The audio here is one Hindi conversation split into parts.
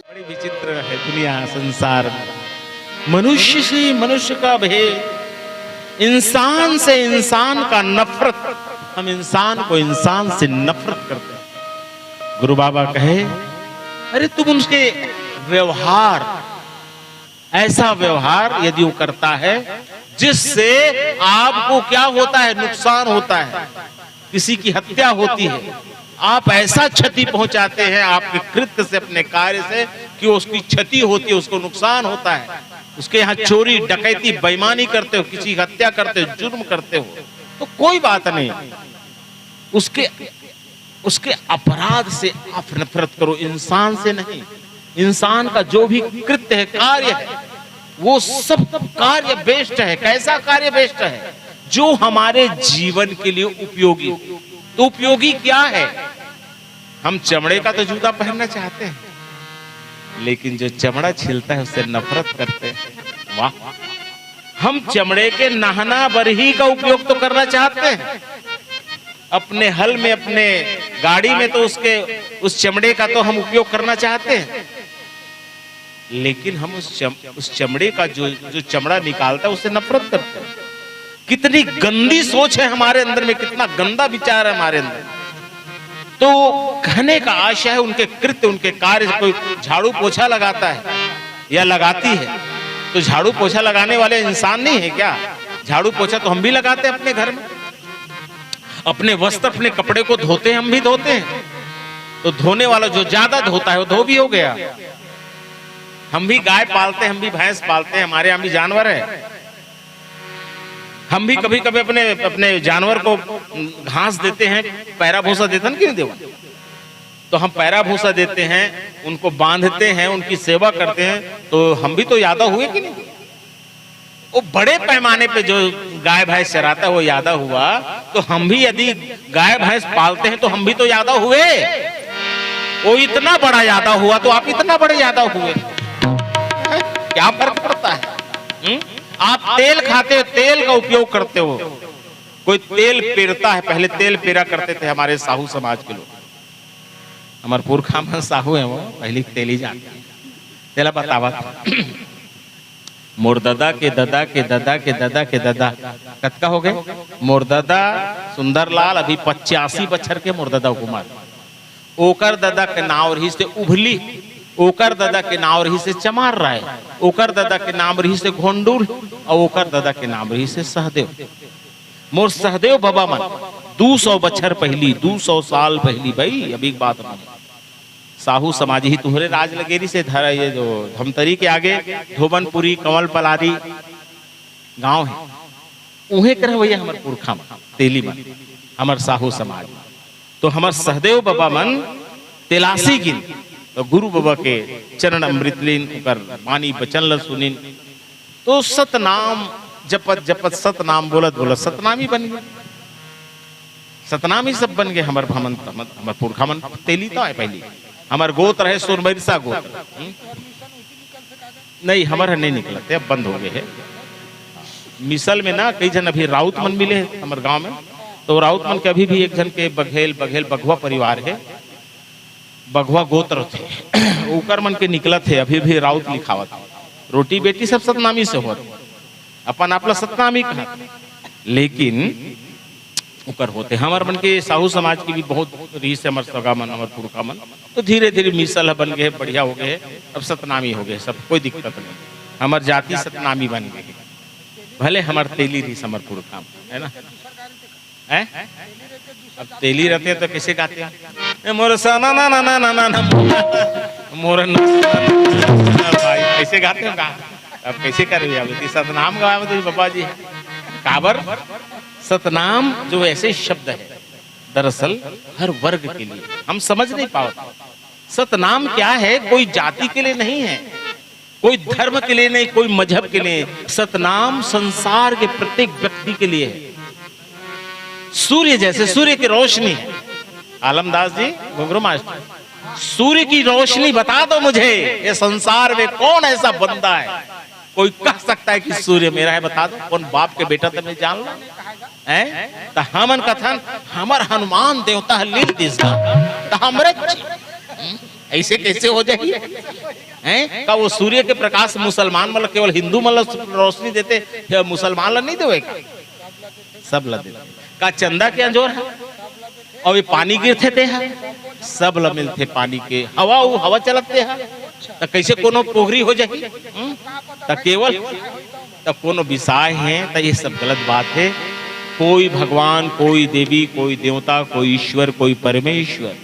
बड़ी विचित्र है दुनिया, संसार में। मनुष्य से मनुष्य का भेद, इंसान से इंसान का नफरत। हम इंसान को इंसान से नफरत करते हैं। गुरु बाबा कहे, अरे तुम उनके व्यवहार, ऐसा व्यवहार यदि वो करता है जिससे आपको क्या होता है, नुकसान होता है, किसी की हत्या होती है, आप ऐसा क्षति पहुंचाते हैं आपके कृत्य से, अपने कार्य से, कि उसकी क्षति होती है, उसको नुकसान होता है, उसके यहाँ चोरी डकैती बेईमानी करते हो, किसी की हत्या करते हो, जुर्म करते हो, तो कोई बात नहीं, उसके अपराध से आप नफरत करो, इंसान से नहीं। इंसान का जो भी कृत्य है, कार्य है, वो सब कार्य बेस्ट है। कैसा कार्य बेस्ट है? जो हमारे जीवन के लिए उपयोगी। तो उपयोगी क्या है? हम चमड़े का तो जूता पहनना चाहते हैं, लेकिन जो चमड़ा छिलता है उससे नफरत करते हैं। वाह! हम चमड़े के नहाना बरही का उपयोग तो करना चाहते हैं, अपने हल में, अपने गाड़ी में तो उस चमड़े का तो हम उपयोग करना चाहते हैं, लेकिन हम उस चमड़े का जो चमड़ा निकालता है उससे नफरत करते हैं। कितनी गंदी सोच है हमारे अंदर में, कितना गंदा विचार है हमारे अंदर। तो कहने का आशय है, उनके कृत्य, उनके कार्य। कोई झाड़ू पोछा लगाता है या लगाती है, तो झाड़ू पोछा लगाने वाले इंसान नहीं है क्या? झाड़ू पोछा तो हम भी लगाते हैं अपने घर में, अपने वस्त्र, अपने कपड़े को धोते हैं, हम भी धोते हैं। तो धोने वाला जो ज्यादा धोता है वो धो भी हो गया। हम भी गाय पालते हैं, हम भी भैंस पालते हैं, हमारे यहाँ भी जानवर है। हम भी कभी कभी अपने जानवर को घास देते हैं, पैरा भूसा देते हैं कि नहीं देवा? तो हम पैरा भूसा देते हैं, उनको बांधते हैं, उनकी सेवा करते हैं, तो हम भी तो यादव हुए कि नहीं? वो बड़े पैमाने पे जो गाय भैंस चराता है वो यादव हुआ, तो हम भी यदि गाय भैंस पालते हैं तो हम भी तो यादव हुए। वो इतना बड़ा यादव हुआ तो आप इतना बड़े यादव हुए। क्या फर्क पड़ता है? आप तेल खाते हो, तेल का उपयोग करते हो, कोई तेल पेरता है। पहले तेल पेरा करते थे हमारे साहू समाज के लोग, हमारे पुरखा में साहू है, वो पहले तेल ही जानते। तेला बतावा मोर दादा के दादा के दादा के दादा के दादा कतका हो गए? मोर दादा सुंदरलाल अभी 85 बछर के मोर दादा कुमार, ओकर दादा के नाव रही से उभली, ओकर दादा के नाम रही से चमार राय, ओकर दादा के नाम रही से घोंडूर, और ओकर दादा के नाम रही से सहदेव। मोर सहदेव बाबा मन 200 बछर पहली, 200 साल पहली, भाई अभी बात माने, साहू समाज ही तुम्हारे राज लगेरी से धरा, ये जो धमतरी के आगे धोबनपुरी कंवल पलारी गांव है, उहे कर भैया हमारे पुरखा मन तेली मन, हमार साहू समाज। तो हमार सहदेव बाबा मन तेलासी गिन, तो गुरु बाबा के चरण अमृत लीन कर वाणी बचन ल सुनिन, तो सतनाम जपत जपत सतनाम बोलत बोलत सतनाम ही बन गए, सतनाम ही सब बन गए। हमार भमन हमार पुरखा मन तेली तो है पहली, हमार गोत्र है सोनबरसा गोत्र। नहीं हमारा नहीं निकला थे, अब बंद हो गए है। मिसल में ना कई जन अभी राउत मन मिले हमारे गांव में, तो राउत मन के अभी भी एक जन के बघेल बघवा परिवार है, बघवा गोत्र थे, उकर मन के निकला थे, अभी भी राउत लिखावत। रोटी बेटी सब सतनामी से होते, अपन आपला सतनामी कहा, लेकिन उकर होते हमारे मन के साहू समाज की भी बहुत रीस है, हमारे सगा मन, हमारे पुरखा मन। तो धीरे धीरे मिसल बन गए, बढ़िया हो गए, अब सतनामी हो गए, सब कोई दिक्कत नहीं। हमारे जाति सतनामी बन गई, भले हमारे तेली रीस हमारे पुरखा है ना है? अब तेली रहते हैं तो कैसे गाते हैं? मोर सना ना ना ना ना ना ना मोर भाई कैसे गाते हो? अब कैसे करेंगे? अब सतनाम गवाए तो बाबा जी काबर सतनाम जो ऐसे शब्द है, दरअसल हर वर्ग के लिए, हम समझ नहीं पाते सतनाम क्या है। कोई जाति के लिए नहीं है, कोई धर्म के लिए नहीं, कोई मजहब के लिए। सतनाम संसार के प्रत्येक व्यक्ति के लिए है। सूर्य जैसे सूर्य की रोशनी है। आलमदास जी घुंघरू मास्टर, सूर्य की रोशनी बता दो मुझे, ये संसार में कौन ऐसा बंदा है कोई कह सकता है कि सूर्य मेरा है? बता दो कौन बाप के बेटा तुम्हें जान लो है? तो हमन कथन हमर हनुमान देवता लील दिसगा तो हमरे ऐसे कैसे हो जाइए हैं? का वो सूर्य के प्रकाश मुसलमान मतलब केवल हिंदू मतलब रोशनी देते, मुसलमान ला नहीं देगा, सब ला देते। का चंदा के अंजोर है और ये पानी गिरते थे है, सब ला मिलते पानी के, हवा चलते है तो कैसे कोनो पोखरी हो जाए? तो केवल तो कोनो विषय है तो ये सब गलत बात है। कोई भगवान, कोई देवी, कोई देवता, कोई ईश्वर, कोई परमेश्वर,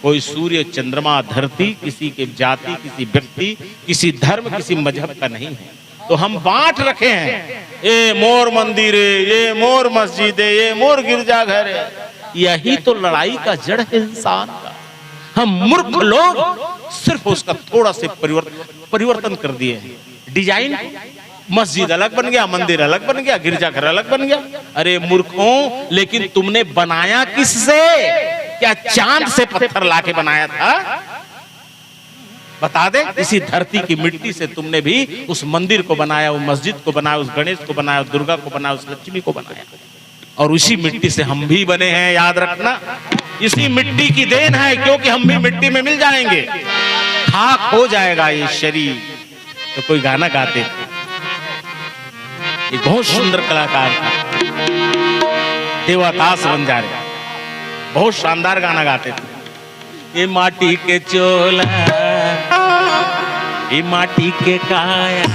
कोई सूर्य, चंद्रमा, धरती किसी के जाति, किसी व्यक्ति, किसी धर्म, किसी मजहब का नहीं है। तो हम बांट रखे हैं, ये मोर मंदिर है, ये मोर मस्जिद है, ये मोर गिरजाघर है। यही तो लड़ाई का जड़ है इंसान का। हम मूर्ख लोग सिर्फ उसका थोड़ा से परिवर्तन कर दिए हैं। डिजाइन, मस्जिद अलग बन गया, मंदिर अलग बन गया, गिरजाघर अलग बन गया। अरे मूर्खों, लेकिन तुमने बनाया किससे? क्या चांद से पत्थर लाके बनाया था? बता दे। इसी धरती की मिट्टी से तुमने भी उस मंदिर को बनाया, उस मस्जिद को बनाया, उस गणेश को बनाया, उस दुर्गा को बनाया, उस लक्ष्मी को बनाया। और उसी मिट्टी से हम भी बने हैं, याद रखना। इसी मिट्टी की देन है, क्योंकि हम भी मिट्टी में मिल जाएंगे, खाक हो जाएगा ये शरीर। तो कोई गाना गाते थे, एक बहुत सुंदर कलाकार था, देवदास बंजारे, बहुत शानदार गाना गाते थे। ये माटी के चोला, ये माटी के काया,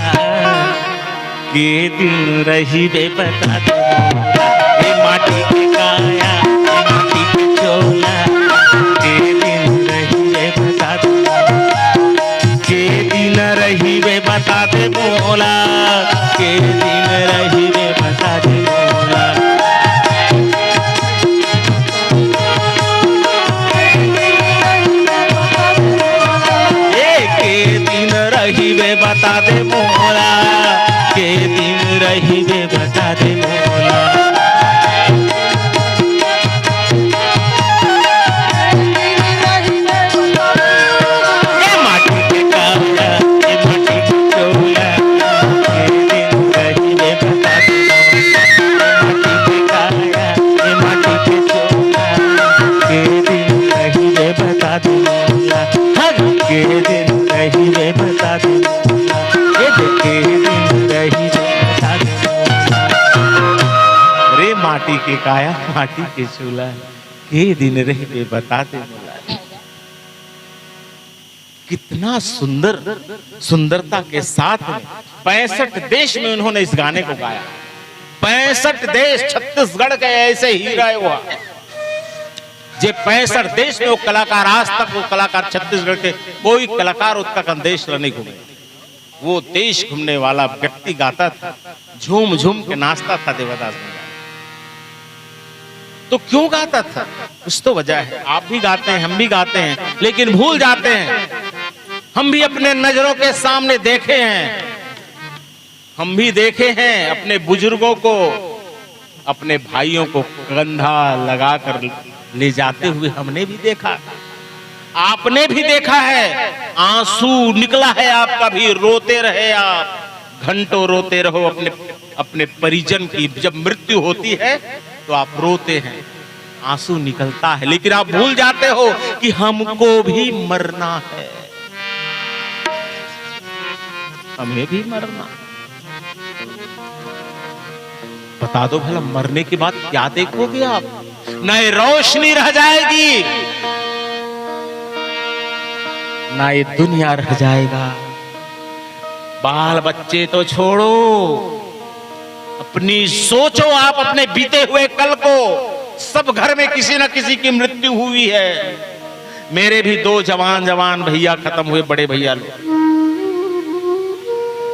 के दिन रही बे बता दे। ये माटी के काया, ये माटी के चोला, के दिन रही बे बता दे। के दिन रही बे बता दे बोला, के दिन रही बे बता दे बोला। बता दे मोला, के दिन रही वे बता दे मोला। ये माटी के काया, ये माटी के चोला, के दिन रही वे बता दे मोला। माटी के काया, ये माटी के चोला, के दिन रही वे बता दे मोला। के दिन रही वे बता दे, रे माटी के काया, माटी के चूल्हा, के दिन रहे बताते मोला। कितना सुंदर, सुंदरता के साथ 65 देश में उन्होंने इस गाने को गाया। 65 देश, छत्तीसगढ़ के ऐसे हीरा हुआ जे 65 देश में वो कलाकार, आज तक वो कलाकार छत्तीसगढ़ के कोई कलाकार उसका देश नहीं घूमे। वो देश घूमने वाला व्यक्ति गाता था, झूम झूम के नाचता था देवदास बंजारे। तो क्यों गाता था? कुछ तो वजह है। आप भी गाते हैं, हम भी गाते हैं, लेकिन भूल जाते हैं। हम भी अपने नजरों के सामने देखे हैं, हम भी देखे हैं अपने बुजुर्गों को, अपने भाइयों को कंधा लगाकर ले जाते हुए हमने भी देखा, आपने भी देखा है। आंसू निकला है आपका भी, रोते रहे आप, घंटों रोते रहो अपने अपने परिजन की। जब मृत्यु होती है तो आप रोते हैं, आंसू निकलता है, लेकिन आप भूल जाते हो कि हमको भी मरना है, हमें भी मरना। बता दो भला, मरने के बाद क्या देखोगे आप? नए रोशनी रह जाएगी, ना ये दुनिया रह जाएगा। बाल बच्चे तो छोड़ो, अपनी सोचो आप अपने बीते हुए कल को। सब घर में किसी न किसी की मृत्यु हुई है। मेरे भी 2 जवान भैया खत्म हुए, बड़े भैया लोग,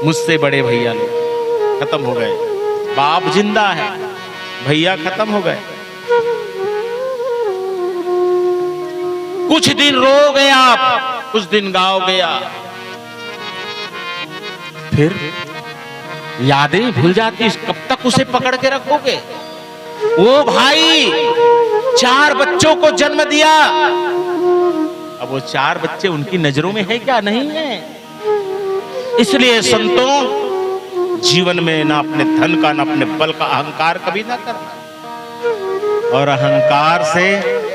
मुझसे बड़े भैया लोग खत्म हो गए। बाप जिंदा है, भैया खत्म हो गए। कुछ दिन रो गए आप, कुछ दिन गाओ गया, फिर यादें भूल जाती। कब तक उसे पकड़ के रखोगे? वो भाई 4 बच्चों को जन्म दिया, अब वो 4 बच्चे उनकी नजरों में है क्या? नहीं है। इसलिए संतों, जीवन में ना अपने धन का ना अपने बल का अहंकार कभी ना करना, और अहंकार से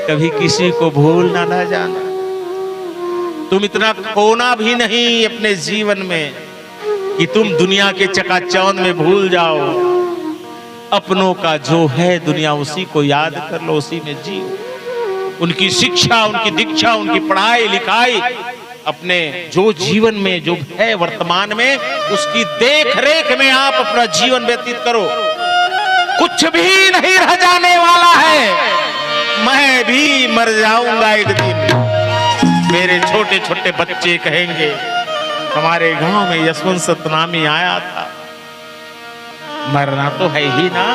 कभी किसी को भूलना ना जाना। तुम इतना खोना भी नहीं अपने जीवन में कि तुम दुनिया के चकाचौंध में भूल जाओ। अपनों का जो है दुनिया, उसी को याद कर लो, उसी में जियो। उनकी शिक्षा, उनकी दीक्षा, उनकी पढ़ाई लिखाई, अपने जो जीवन में जो है वर्तमान में, उसकी देख रेख में आप अपना जीवन व्यतीत करो। कुछ भी नहीं रह जाने वाला है, मैं भी मर जाऊंगा एक दिन। मेरे छोटे छोटे बच्चे कहेंगे हमारे गांव में यशवंत सतनामी आया था। मरना तो है ही ना।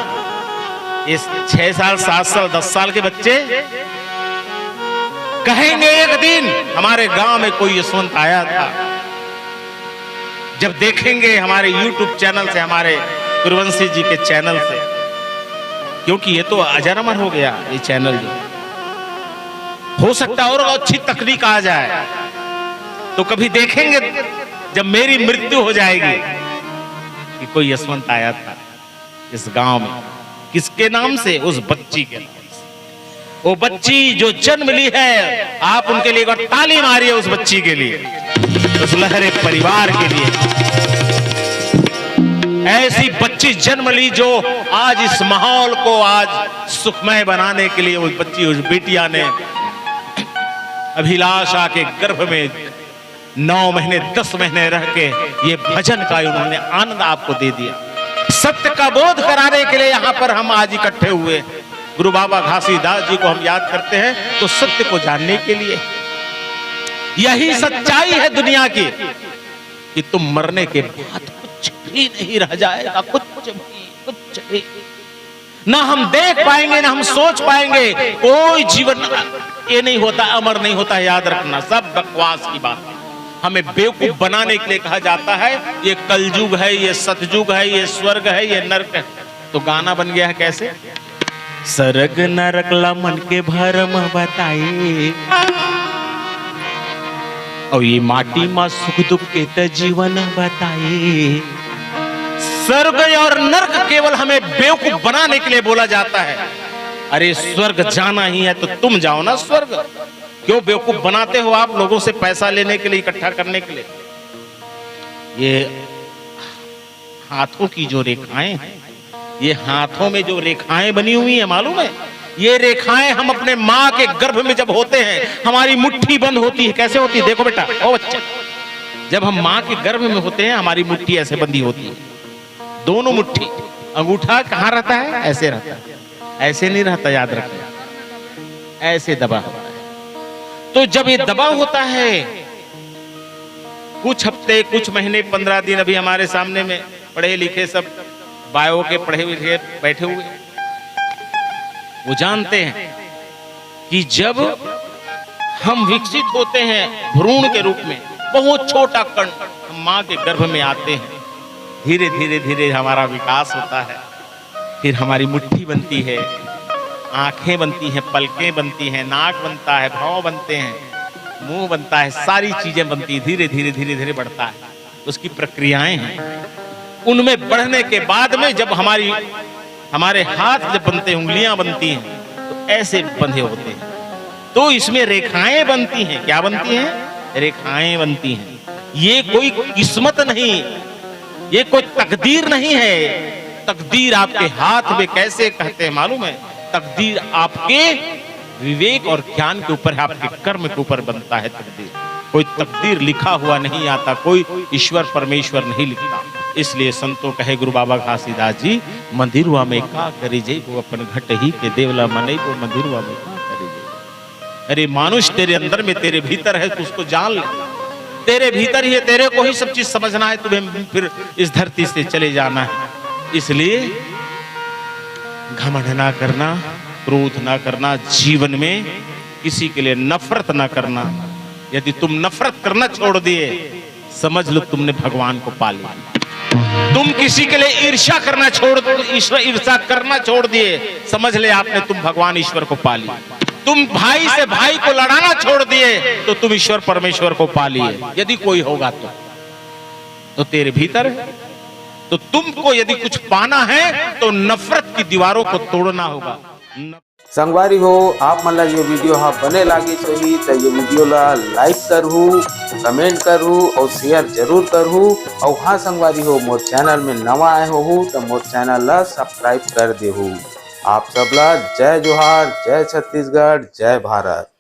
इस 6 साल 7 साल 10 साल के बच्चे कहेंगे एक दिन हमारे गांव में कोई यशवंत आया था। जब देखेंगे हमारे YouTube चैनल से, हमारे गुरुवंशी जी के चैनल से, क्योंकि ये तो अजर अमर हो गया ये चैनल। हो सकता है और अच्छी तकनीक आ जाए तो कभी देखेंगे जब मेरी मृत्यु हो जाएगी कि कोई यशवंत आया था इस गांव में। किसके नाम से? उस बच्ची के नाम से। वो बच्ची जो जन्म ली है, आप उनके लिए एक बार ताली मारिए उस बच्ची के लिए, उस लहरे परिवार के लिए। ऐसी बच्ची जन्म ली जो आज इस माहौल को आज सुखमय बनाने के लिए उस बच्ची, उस बिटिया ने अभिलाषा के गर्भ में 9 महीने 10 महीने रह के ये भजन का उन्होंने आनंद आपको दे दिया। सत्य का बोध कराने के लिए यहाँ पर हम आज इकट्ठे हुए। गुरु बाबा घासीदास जी को हम याद करते हैं तो सत्य को जानने के लिए। यही सच्चाई है दुनिया की कि तुम मरने के बाद कुछ भी नहीं रह जाएगा, कुछ भी ना हम देख पाएंगे, ना हम सोच पाएंगे। कोई जीवन ये नहीं होता, अमर नहीं होता, याद रखना। सब बकवास की बात है। हमें बेवकूफ बनाने के लिए कहा जाता है ये कलयुग है, ये सतयुग है, ये स्वर्ग है, ये नरक है। तो गाना बन गया है कैसे? स्वर्ग नरक ला मन के भरम बताए, और ये माटी में सुख दुख के त जीवन बताए। स्वर्ग और नरक केवल हमें बेवकूफ बनाने के लिए बोला जाता है। अरे स्वर्ग जाना ही है तो तुम जाओ ना स्वर्ग। क्यों बेवकूफ बनाते हो आप लोगों से पैसा लेने के लिए, इकट्ठा करने के लिए? ये हाथों की जो रेखाएं हैं, ये हाथों में जो रेखाएं बनी हुई है, मालूम है? ये रेखाएं हम अपने माँ के गर्भ में जब होते हैं, हमारी मुट्ठी बंद होती है। कैसे होती है? देखो बेटा, ओ बच्चा, जब हम माँ के गर्भ में होते हैं हमारी मुट्ठी ऐसे बंदी होती है, दोनों मुट्ठी। अंगूठा कहाँ रहता है? ऐसे रहता है, ऐसे नहीं रहता, याद रखना, ऐसे दबा होता है। तो जब ये दबा होता है कुछ हफ्ते, कुछ महीने, 15 दिन, अभी हमारे सामने में पढ़े लिखे सब बायो के पढ़े लिखे बैठे हुए, वो जानते हैं कि जब हम विकसित होते हैं भ्रूण के रूप में, बहुत छोटा कण हम माँ के गर्भ में आते हैं, धीरे धीरे धीरे हमारा विकास होता है। फिर हमारी मुट्ठी बनती है, आंखें बनती हैं, पलकें बनती हैं, नाक बनता है, भौं बनते हैं, मुंह बनता है, सारी चीजें बनती हैं। धीरे धीरे धीरे धीरे बढ़ता है, उसकी प्रक्रियाएं हैं। उनमें बढ़ने के बाद में जब हमारे हाथ जब बनते हैं, उंगलियां बनती हैं, तो ऐसे बंधे होते हैं। तो इसमें रेखाएं बनती हैं। क्या बनती हैं? रेखाएं बनती हैं। ये कोई किस्मत नहीं, ये कोई तकदीर नहीं है। तकदीर आपके हाथ में कैसे कहते हैं मालूम है? तकदीर आपके विवेक और ज्ञान के ऊपर है, आपके कर्म के ऊपर बनता है तकदीर। कोई तकदीर लिखा हुआ नहीं आता, कोई ईश्वर परमेश्वर नहीं लिखता। इसलिए संतों कहे गुरु बाबा घासीदास जी, मंदिरवा में का करी जे वो अपन घट ही के देवला मने को मंदिरवा में का करी जे। अरे मानुष तेरे अंदर में, तेरे भीतर है, तू उसको जान ले। तेरे भीतर ही है, तेरे को ही सब चीज समझना है, तुम्हें फिर इस धरती से चले जाना है। इसलिए घमंड ना करना, क्रोध ना करना, जीवन में किसी के लिए नफरत ना करना। यदि तुम नफरत करना छोड़ दिए, समझ लो तुमने भगवान को पा लिया। तुम किसी के लिए ईर्ष्या करना ईर्ष्या करना छोड़ दिए, समझ ले आपने तुम भगवान ईश्वर को पा लिया। तुम भाई से भाई को लड़ाना छोड़ दिए तो तुम ईश्वर परमेश्वर को पा लिए। यदि कोई होगा तो तेरे भीतर है, तो तुमको यदि कुछ पाना है तो नफरत की दीवारों को तोड़ना होगा। संगवारी हो आप मन ला ये वीडियो हा बने लागी सही तो ये वीडियो ला लाइक करहू, कमेंट करहू और शेयर जरूर करहू। और हाँ संगवारी हो मोर चैनल में नवा आए हो तो मोर चैनल ला सब्सक्राइब कर देहू। आप सब ला जय जोहार, जय छत्तीसगढ़, जय भारत।